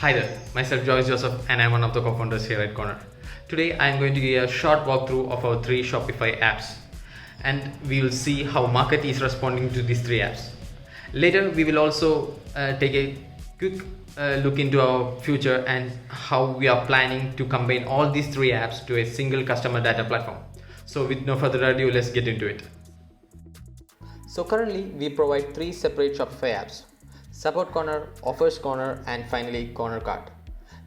Hi there, myself Joyce Joseph and I'm one of the co-founders here at Corner. Today I'm going to give you a short walkthrough of our 3 Shopify apps and we will see how market is responding to these 3 apps. Later we will also take a quick look into our future and how we are planning to combine all these 3 apps to a single customer data platform. So with no further ado, let's get into it. So currently we provide 3 separate Shopify apps: Support Corner, Offers Corner, and finally Corner Cart.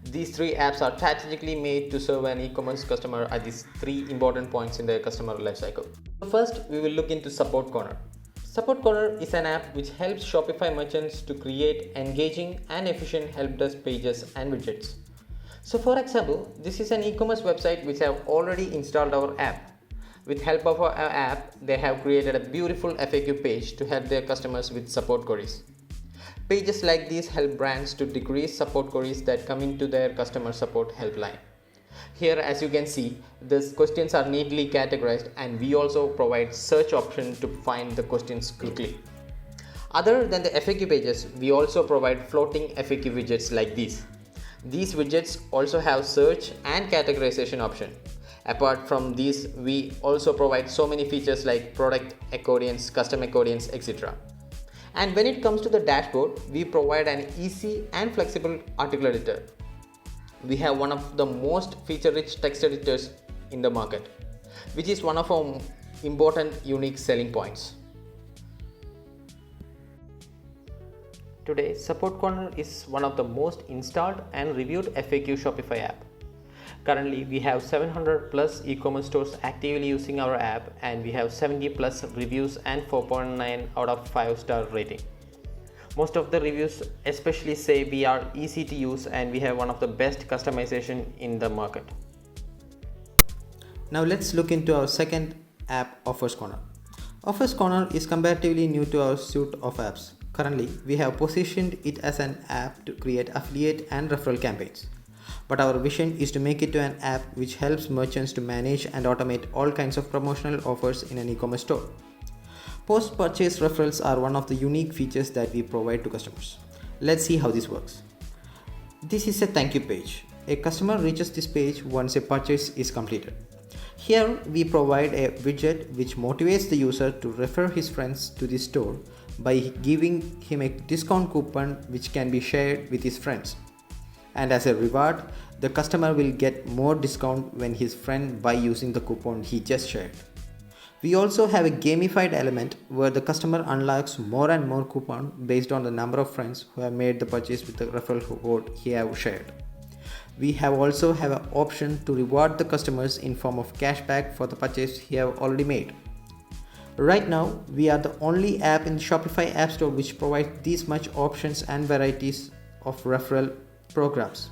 These 3 apps are strategically made to serve an e-commerce customer at these 3 important points in their customer lifecycle. First, we will look into Support Corner. Support Corner is an app which helps Shopify merchants to create engaging and efficient help desk pages and widgets. So for example, this is an e-commerce website which have already installed our app. With help of our app, they have created a beautiful FAQ page to help their customers with support queries. Pages like these help brands to decrease support queries that come into their customer support helpline. Here, as you can see, these questions are neatly categorized and we also provide search option to find the questions quickly. Other than the FAQ pages, we also provide floating FAQ widgets like these. These widgets also have search and categorization option. Apart from these, we also provide so many features like product accordions, custom accordions, etc. And when it comes to the dashboard, we provide an easy and flexible article editor. We have one of the most feature-rich text editors in the market, which is one of our important unique selling points. Today, Support Corner is one of the most installed and reviewed FAQ Shopify app. Currently, we have 700 plus e-commerce stores actively using our app and we have 70 plus reviews and 4.9 out of 5-star rating. Most of the reviews especially say we are easy to use and we have one of the best customization in the market. Now let's look into our second app, Offers Corner. Offers Corner is comparatively new to our suite of apps. Currently, we have positioned it as an app to create affiliate and referral campaigns. But our vision is to make it to an app which helps merchants to manage and automate all kinds of promotional offers in an e-commerce store. Post-purchase referrals are one of the unique features that we provide to customers. Let's see how this works. This is a thank you page. A customer reaches this page once a purchase is completed. Here we provide a widget which motivates the user to refer his friends to the store by giving him a discount coupon which can be shared with his friends. And as a reward, the customer will get more discount when his friend buy using the coupon he just shared. We also have a gamified element where the customer unlocks more and more coupon based on the number of friends who have made the purchase with the referral code he have shared. We also have an option to reward the customers in form of cashback for the purchase he have already made. Right now, we are the only app in the Shopify App Store which provides these much options and varieties of referral programs.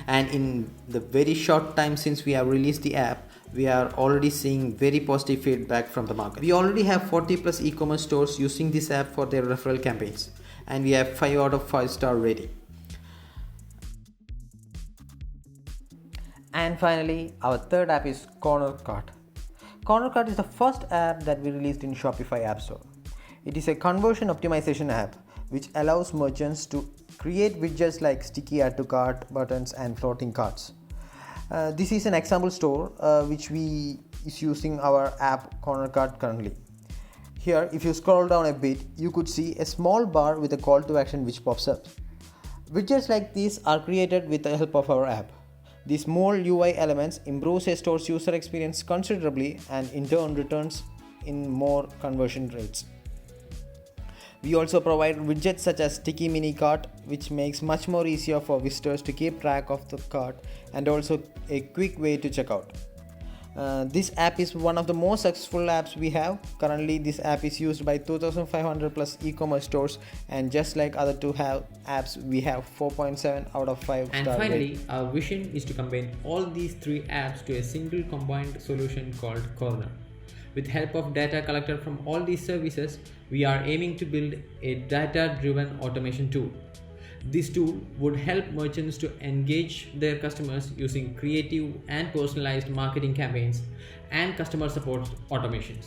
And in the very short time since we have released the app, we are already seeing very positive feedback from the market. We already have 40 plus e-commerce stores using this app for their referral campaigns and we have 5 out of 5-star rating. And finally, our third app is Corner Cart. Corner Cart is the first app that we released in Shopify App Store. It is a conversion optimization app which allows merchants to create widgets like sticky add to cart, buttons and floating carts. This is an example store which is using our app Corner Cart currently. Here, if you scroll down a bit, you could see a small bar with a call to action which pops up. Widgets like these are created with the help of our app. These small UI elements improves a store's user experience considerably and in turn returns in more conversion rates. We also provide widgets such as Sticky Mini Cart, which makes much more easier for visitors to keep track of the cart and also a quick way to check out. This app is one of the most successful apps we have. Currently, this app is used by 2,500 plus e-commerce stores and just like other 2 apps, we have 4.7 out of 5 And star finally, rating. our vision is to combine all these 3 apps to a single combined solution called Corner. With help of data collected from all these services, we are aiming to build a data-driven automation tool. This tool would help merchants to engage their customers using creative and personalized marketing campaigns and customer support automations.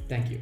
Thank you.